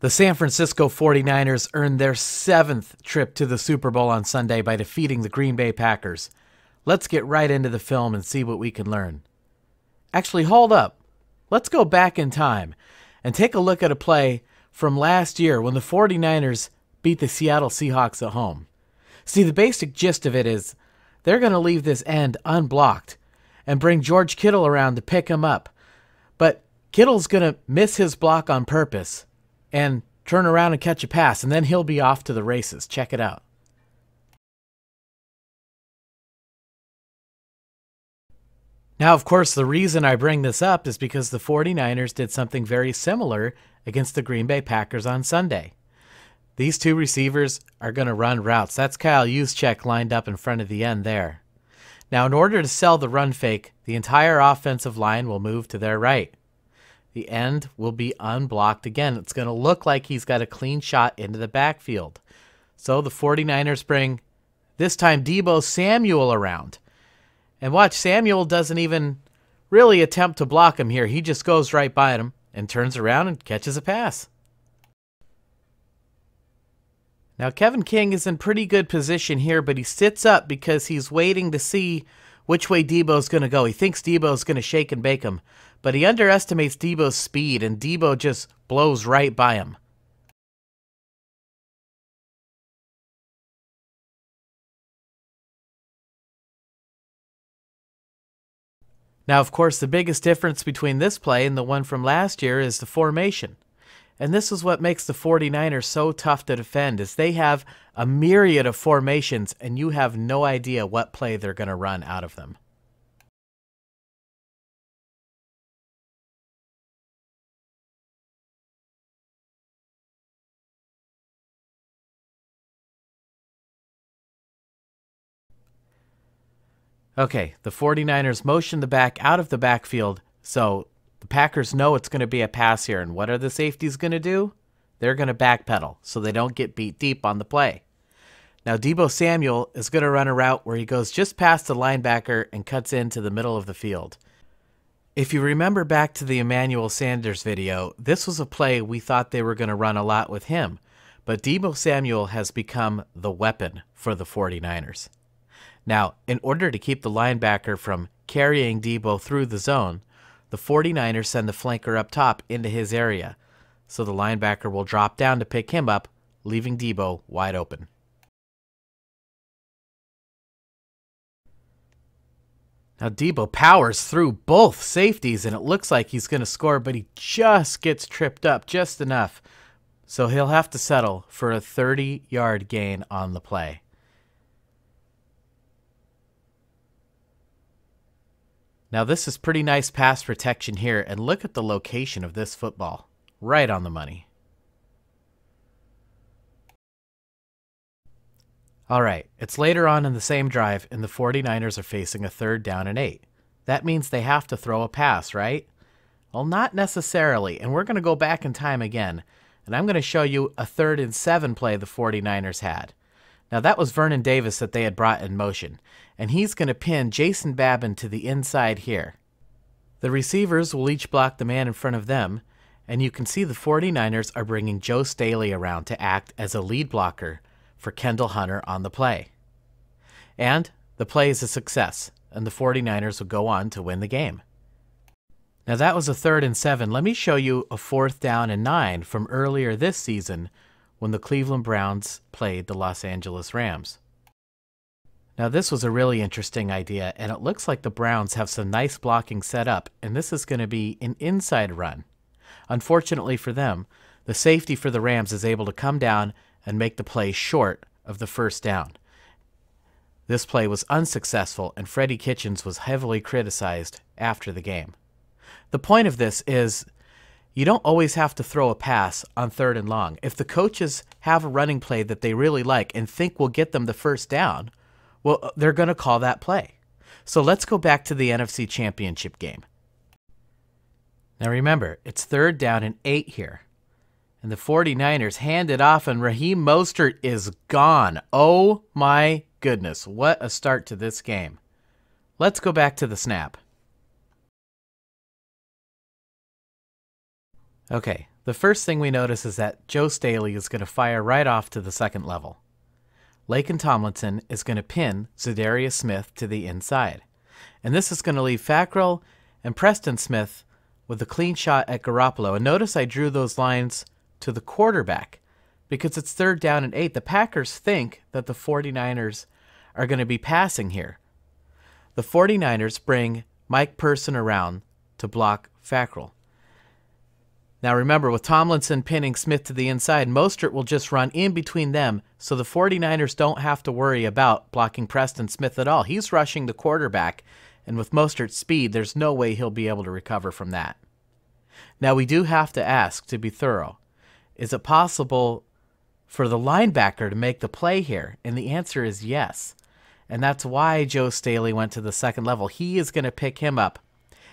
The San Francisco 49ers earned their 7th trip to the Super Bowl on Sunday by defeating the Green Bay Packers. Let's get right into the film and see what we can learn. Actually, hold up. Let's go back in time and take a look at a play from last year when the 49ers beat the Seattle Seahawks at home. See, the basic gist of it is they're going to leave this end unblocked and bring George Kittle around to pick him up. But Kittle's going to miss his block on purpose and turn around and catch a pass, and then he'll be off to the races. Check it out. Now, of course, the reason I bring this up is because the 49ers did something very similar against the Green Bay Packers on Sunday. These two receivers are going to run routes. That's Kyle Juszczyk lined up in front of the end there. Now, in order to sell the run fake, the entire offensive line will move to their right. The end will be unblocked again. It's going to look like he's got a clean shot into the backfield. So the 49ers bring, this time, Deebo Samuel around. And watch, Samuel doesn't even really attempt to block him here. He just goes right by him and turns around and catches a pass. Now, Kevin King is in pretty good position here, but he sits up because he's waiting to see which way Deebo's going to go. He thinks Deebo's going to shake and bake him, but he underestimates Deebo's speed, and Deebo just blows right by him. Now, of course, the biggest difference between this play and the one from last year is the formation. And this is what makes the 49ers so tough to defend, is they have a myriad of formations, and you have no idea what play they're going to run out of them. Okay, the 49ers motion the back out of the backfield, so the Packers know it's going to be a pass here, and what are the safeties going to do? They're going to backpedal so they don't get beat deep on the play. Now, Deebo Samuel is going to run a route where he goes just past the linebacker and cuts into the middle of the field. If you remember back to the Emmanuel Sanders video, this was a play we thought they were going to run a lot with him, but Deebo Samuel has become the weapon for the 49ers. Now, in order to keep the linebacker from carrying Deebo through the zone, the 49ers send the flanker up top into his area, so the linebacker will drop down to pick him up, leaving Deebo wide open. Now Deebo powers through both safeties, and it looks like he's going to score, but he just gets tripped up just enough, so he'll have to settle for a 30-yard gain on the play. Now, this is pretty nice pass protection here, and look at the location of this football. Right on the money. All right, it's later on in the same drive, and the 49ers are facing a 3rd down and 8. That means they have to throw a pass, right? Well, not necessarily, and we're going to go back in time again, and I'm going to show you a 3rd and 7 play the 49ers had. Now, that was Vernon Davis that they had brought in motion, and he's going to pin Jason Babin to the inside here. The receivers will each block the man in front of them, and you can see the 49ers are bringing Joe Staley around to act as a lead blocker for Kendall Hunter on the play. And the play is a success, and the 49ers will go on to win the game. Now, that was a 3rd and 7. Let me show you a 4th down and 9 from earlier this season when the Cleveland Browns played the Los Angeles Rams. Now, this was a really interesting idea, and it looks like the Browns have some nice blocking set up, and this is going to be an inside run. Unfortunately for them, the safety for the Rams is able to come down and make the play short of the 1st down. This play was unsuccessful, and Freddie Kitchens was heavily criticized after the game. The point of this is you don't always have to throw a pass on 3rd and long. If the coaches have a running play that they really like and think will get them the 1st down, well, they're going to call that play. So let's go back to the NFC Championship game. Now remember, it's 3rd down and 8 here. And the 49ers hand it off, and Raheem Mostert is gone. Oh my goodness, what a start to this game. Let's go back to the snap. Okay, The first thing we notice is that Joe Staley is going to fire right off to the second level. Laken Tomlinson is going to pin Zadarius Smith to the inside. And this is going to leave Fackrell and Preston Smith with a clean shot at Garoppolo. And notice I drew those lines to the quarterback because it's 3rd down and 8. The Packers think that the 49ers are going to be passing here. The 49ers bring Mike Person around to block Fackrell. Now remember, with Tomlinson pinning Smith to the inside, Mostert will just run in between them, so the 49ers don't have to worry about blocking Preston Smith at all. He's rushing the quarterback, and with Mostert's speed, there's no way he'll be able to recover from that. Now we do have to ask, to be thorough, is it possible for the linebacker to make the play here? And the answer is yes. And that's why Joe Staley went to the second level. He is going to pick him up.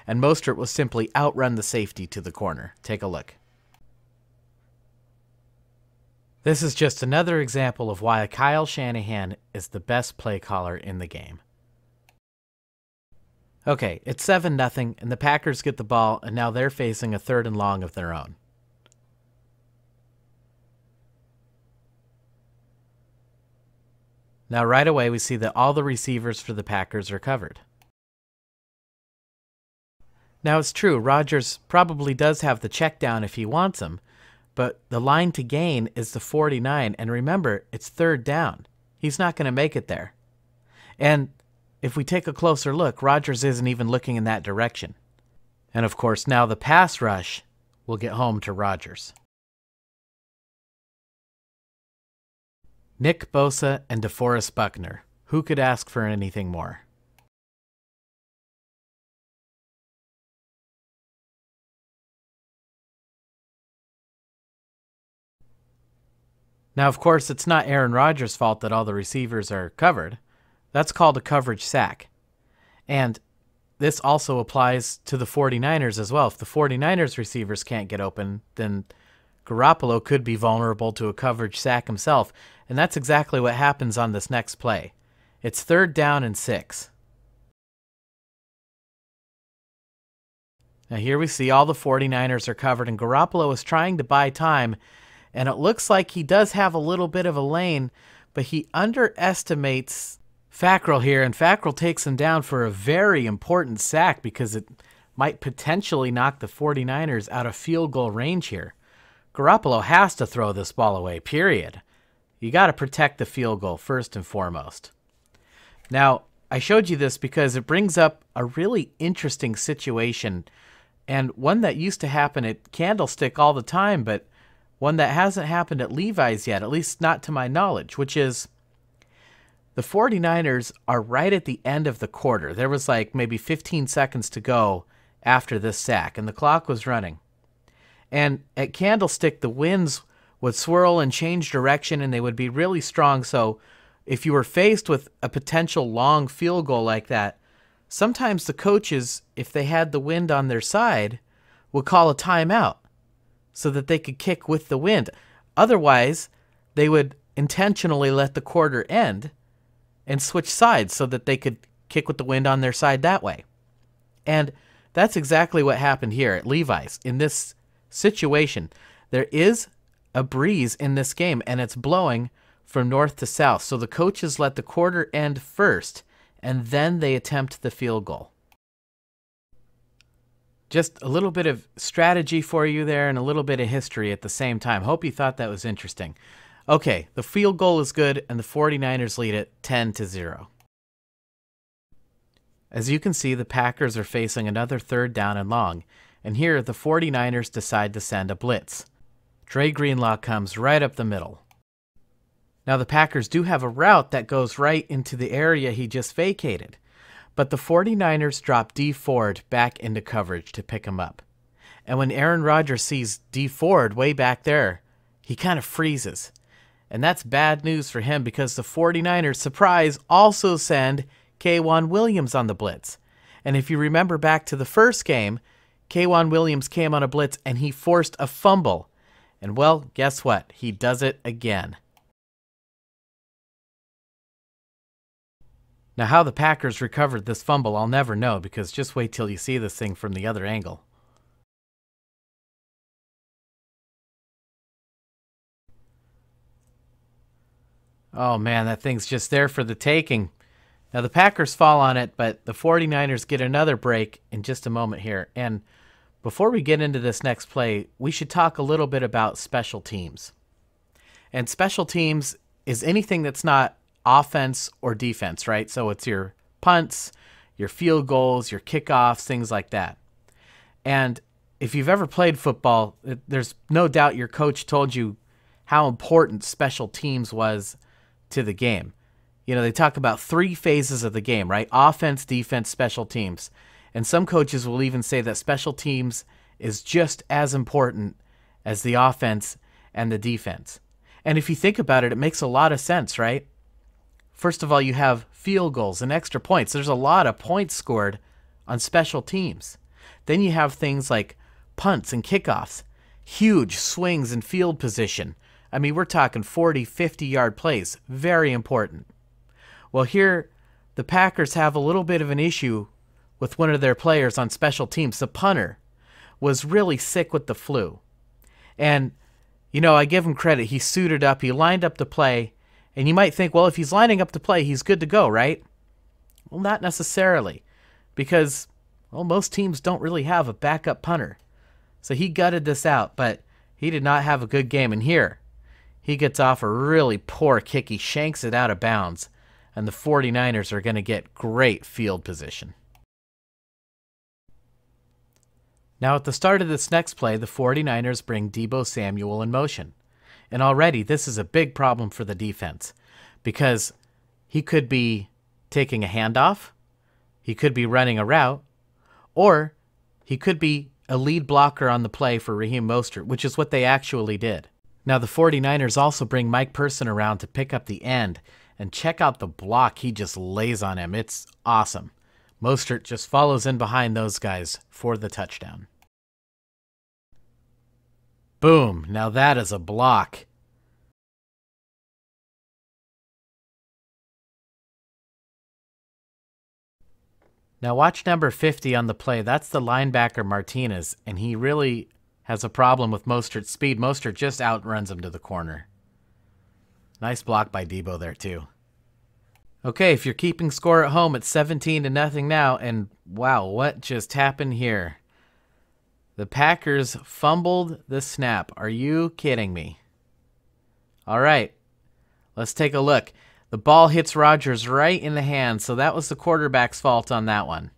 And Mostert will simply outrun the safety to the corner. Take a look. This is just another example of why Kyle Shanahan is the best play caller in the game. Okay, it's 7-0, and the Packers get the ball, and now they're facing a 3rd and long of their own. Now right away we see that all the receivers for the Packers are covered. Now it's true, Rodgers probably does have the check down if he wants him, but the line to gain is the 49, and remember, it's 3rd down. He's not going to make it there. And if we take a closer look, Rodgers isn't even looking in that direction. And of course, now the pass rush will get home to Rodgers. Nick Bosa and DeForest Buckner. Who could ask for anything more? Now, of course, it's not Aaron Rodgers' fault that all the receivers are covered. That's called a coverage sack. And this also applies to the 49ers as well. If the 49ers receivers can't get open, then Garoppolo could be vulnerable to a coverage sack himself. And that's exactly what happens on this next play. It's 3rd down and 6. Now here we see all the 49ers are covered, and Garoppolo is trying to buy time. And it looks like he does have a little bit of a lane, but he underestimates Fackrell here, and Fackrell takes him down for a very important sack because it might potentially knock the 49ers out of field goal range here. Garoppolo has to throw this ball away, period. You got to protect the field goal first and foremost. Now, I showed you this because it brings up a really interesting situation, and one that used to happen at Candlestick all the time, but one that hasn't happened at Levi's yet, at least not to my knowledge, which is the 49ers are right at the end of the quarter. There was like maybe 15 seconds to go after this sack, and the clock was running. And at Candlestick, the winds would swirl and change direction, and they would be really strong. So if you were faced with a potential long field goal like that, sometimes the coaches, if they had the wind on their side, would call a timeout so that they could kick with the wind. Otherwise, they would intentionally let the quarter end and switch sides so that they could kick with the wind on their side that way. And that's exactly what happened here at Levi's. In this situation, there is a breeze in this game, and it's blowing from north to south. So the coaches let the quarter end first, and then they attempt the field goal. Just a little bit of strategy for you there and a little bit of history at the same time. Hope you thought that was interesting. Okay, the field goal is good, and the 49ers lead it 10-0. As you can see, the Packers are facing another 3rd down and long, and here the 49ers decide to send a blitz. Dre Greenlaw comes right up the middle. Now the Packers do have a route that goes right into the area he just vacated, but the 49ers drop D Ford back into coverage to pick him up. And when Aaron Rodgers sees D Ford way back there, he kind of freezes. And that's bad news for him because the 49ers, surprise, also send K'Wan Williams on the blitz. And if you remember back to the first game, K'Wan Williams came on a blitz and he forced a fumble. And well, guess what? He does it again. Now, how the Packers recovered this fumble, I'll never know, because just wait till you see this thing from the other angle. Oh man, that thing's just there for the taking. Now the Packers fall on it, but the 49ers get another break in just a moment here. And before we get into this next play, we should talk a little bit about special teams. And special teams is anything that's not offense or defense, right? So it's your punts, your field goals, your kickoffs, things like that. And if you've ever played football, there's no doubt your coach told you how important special teams was to the game. You know, they talk about 3 phases of the game, right? Offense, defense, special teams. And some coaches will even say that special teams is just as important as the offense and the defense. And if you think about it, it makes a lot of sense, right? First of all, you have field goals and extra points. There's a lot of points scored on special teams. Then you have things like punts and kickoffs, huge swings in field position. I mean, we're talking 40, 50-yard plays. Very important. Well, here, the Packers have a little bit of an issue with one of their players on special teams. The punter was really sick with the flu. And, you know, I give him credit. He suited up. He lined up to play. And you might think, well, if he's lining up to play, he's good to go, right? Well, not necessarily. Because, well, most teams don't really have a backup punter. So he gutted this out, but he did not have a good game. And here, he gets off a really poor kick. He shanks it out of bounds. And the 49ers are going to get great field position. Now at the start of this next play, the 49ers bring Deebo Samuel in motion. And already this is a big problem for the defense because he could be taking a handoff, he could be running a route, or he could be a lead blocker on the play for Raheem Mosterts, which is what they actually did. Now the 49ers also bring Mike Person around to pick up the end, and check out the block he just lays on him. It's awesome. Mostert just follows in behind those guys for the touchdown. Boom. Now that is a block. Now watch number 50 on the play. That's the linebacker Martinez, and he really has a problem with Mostert's speed. Mostert just outruns him to the corner. Nice block by Deebo there too. Okay, if you're keeping score at home, it's 17-0 now, and wow, what just happened here? The Packers fumbled the snap. Are you kidding me? All right, let's take a look. The ball hits Rodgers right in the hand, so that was the quarterback's fault on that one.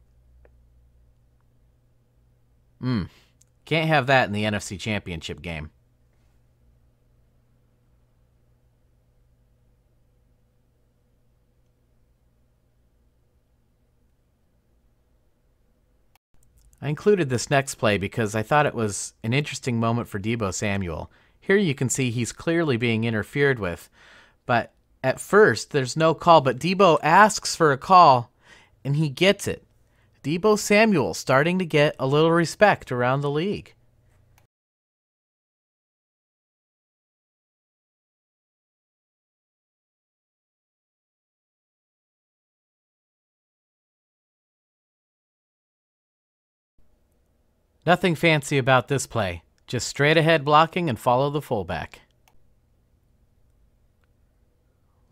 Can't have that in the NFC Championship game. I included this next play because I thought it was an interesting moment for Deebo Samuel. Here you can see he's clearly being interfered with, but at first there's no call, but Deebo asks for a call and he gets it. Deebo Samuel starting to get a little respect around the league. Nothing fancy about this play. Just straight ahead blocking and follow the fullback.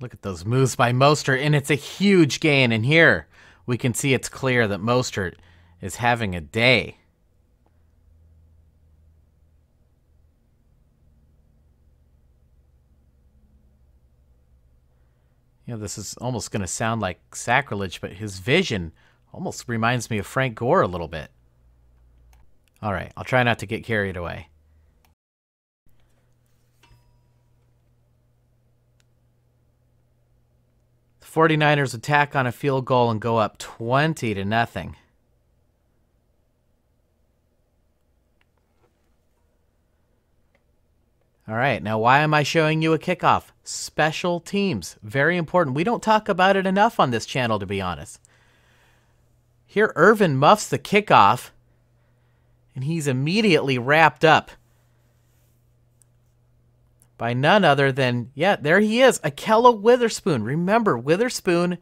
Look at those moves by Mostert, and it's a huge gain. And here we can see it's clear that Mostert is having a day. You know, this is almost going to sound like sacrilege, but his vision almost reminds me of Frank Gore a little bit. All right, I'll try not to get carried away. The 49ers attack on a field goal and go up 20-0. All right, now why am I showing you a kickoff? Special teams, very important. We don't talk about it enough on this channel, to be honest. Here, Irvin muffs the kickoff, and he's immediately wrapped up by none other than, yeah, there he is, Ahkello Witherspoon. Remember, Witherspoon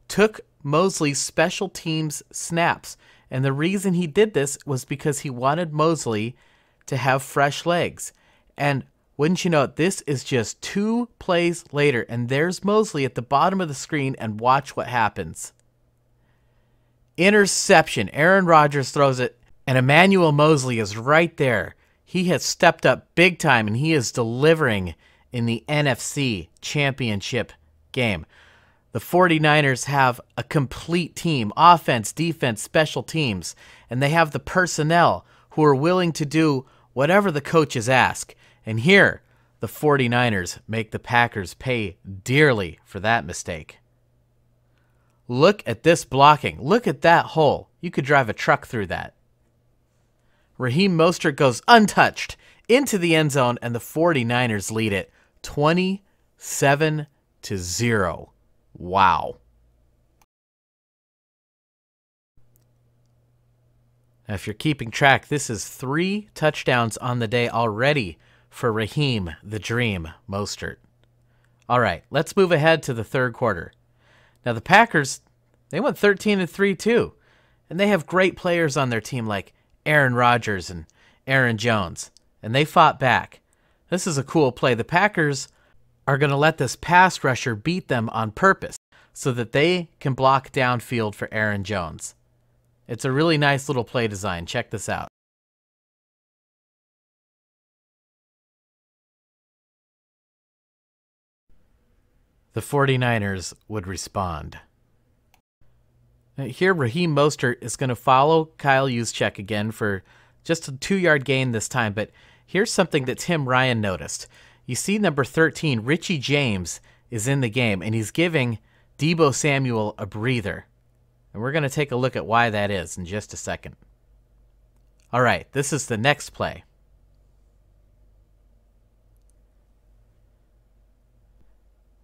took Mosley's special teams snaps, and the reason he did this was because he wanted Mosley to have fresh legs. And Wouldn't you know it, this is just 2 plays later, and there's Mosley at the bottom of the screen, and watch what happens. Interception. Aaron Rodgers throws it, and Emmanuel Moseley is right there. He has stepped up big time, and he is delivering in the NFC Championship game. The 49ers have a complete team, offense, defense, special teams, and they have the personnel who are willing to do whatever the coaches ask. And here, the 49ers make the Packers pay dearly for that mistake. Look at this blocking. Look at that hole. You could drive a truck through that. Raheem Mostert goes untouched into the end zone, and the 49ers lead it 27-0. Wow. Now, if you're keeping track, this is 3 touchdowns on the day already for Raheem the Dream Mostert. All right, let's move ahead to the third quarter. Now, the Packers, they went 13-3 too, and they have great players on their team like Aaron Rodgers and Aaron Jones, and they fought back. This is a cool play. The Packers are going to let this pass rusher beat them on purpose so that they can block downfield for Aaron Jones. It's a really nice little play design. Check this out. The 49ers would respond. Here, Raheem Mostert is going to follow Kyle Juszczyk again for just a 2-yard gain this time, but here's something that Tim Ryan noticed. You see number 13, Richie James, is in the game, and he's giving Deebo Samuel a breather. And we're going to take a look at why that is in just a second. All right, this is the next play.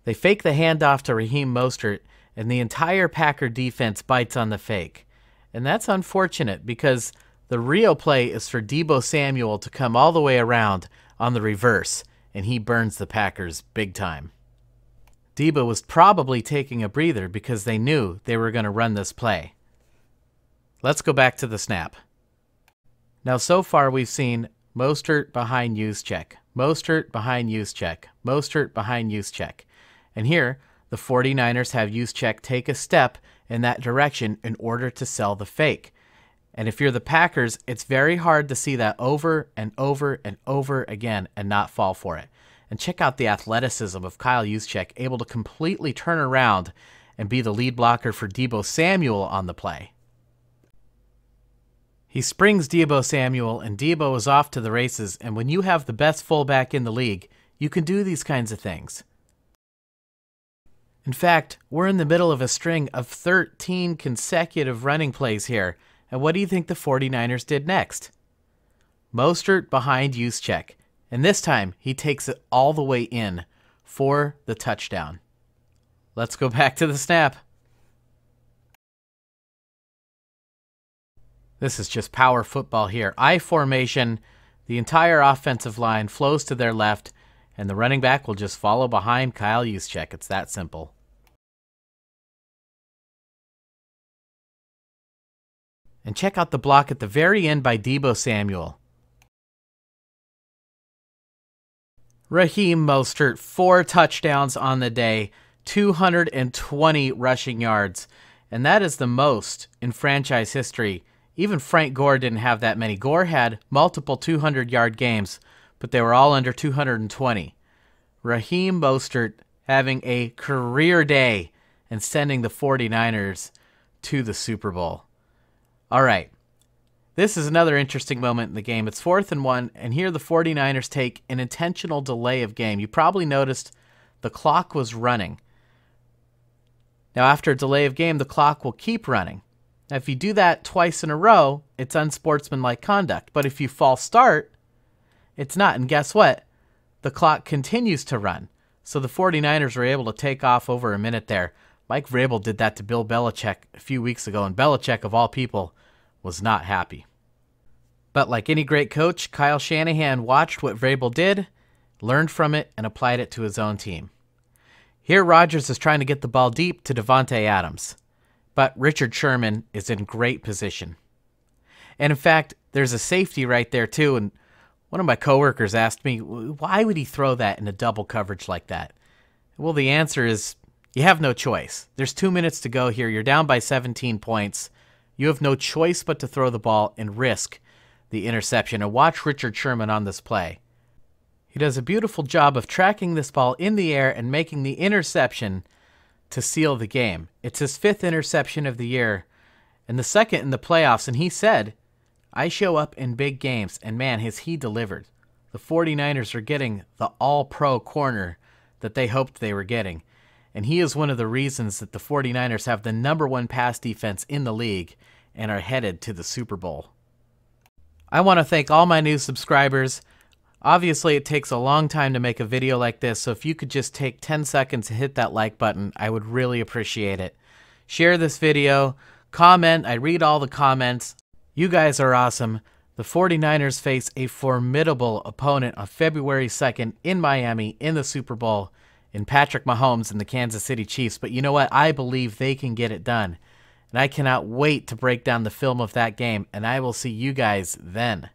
They fake the handoff to Raheem Mostert, and the entire Packer defense bites on the fake. And that's unfortunate because the real play is for Deebo Samuel to come all the way around on the reverse, and he burns the Packers big time. Deebo was probably taking a breather because they knew they were going to run this play. Let's go back to the snap. Now, so far we've seen Mostert behind Juszczyk, Mostert behind Juszczyk, Mostert behind Juszczyk. And here, the 49ers have Juszczyk take a step in that direction in order to sell the fake. And if you're the Packers, it's very hard to see that over and over and over again and not fall for it. And check out the athleticism of Kyle Juszczyk, able to completely turn around and be the lead blocker for Deebo Samuel on the play. He springs Deebo Samuel, and Deebo is off to the races. And when you have the best fullback in the league, you can do these kinds of things. In fact, we're in the middle of a string of 13 consecutive running plays here. And what do you think the 49ers did next? Mostert behind Juszczyk. And this time, he takes it all the way in for the touchdown. Let's go back to the snap. This is just power football here. I formation, the entire offensive line flows to their left, and the running back will just follow behind Kyle Juszczyk. It's that simple. And check out the block at the very end by Deebo Samuel. Raheem Mostert, 4 touchdowns on the day, 220 rushing yards. And that is the most in franchise history. Even Frank Gore didn't have that many. Gore had multiple 200-yard games, but they were all under 220. Raheem Mostert having a career day and sending the 49ers to the Super Bowl. All right, this is another interesting moment in the game. It's 4th and 1, and here the 49ers take an intentional delay of game. You probably noticed the clock was running. Now, after a delay of game, the clock will keep running. Now, if you do that twice in a row, it's unsportsmanlike conduct. But if you false start, it's not. And guess what? The clock continues to run. So the 49ers were able to take off over a minute there. Mike Vrabel did that to Bill Belichick a few weeks ago, and Belichick, of all people, was not happy. But like any great coach, Kyle Shanahan watched what Vrabel did, learned from it, and applied it to his own team. Here, Rodgers is trying to get the ball deep to Davante Adams, but Richard Sherman is in great position. And in fact, there's a safety right there too, and One of my coworkers asked me, why would he throw that in a double coverage like that? Well, the answer is you have no choice. There's 2 minutes to go here. You're down by 17 points. You have no choice but to throw the ball and risk the interception. And watch Richard Sherman on this play. He does a beautiful job of tracking this ball in the air and making the interception to seal the game. It's his 5th interception of the year and the 2nd in the playoffs. And he said, I show up in big games, and man, has he delivered. The 49ers are getting the all-pro corner that they hoped they were getting. And he is one of the reasons that the 49ers have the #1 pass defense in the league and are headed to the Super Bowl. I want to thank all my new subscribers. Obviously, it takes a long time to make a video like this, so if you could just take 10 seconds to hit that like button, I would really appreciate it. Share this video, comment, I read all the comments. You guys are awesome. The 49ers face a formidable opponent on February 2nd in Miami in the Super Bowl in Patrick Mahomes and the Kansas City Chiefs. But you know what? I believe they can get it done. And I cannot wait to break down the film of that game, and I will see you guys then.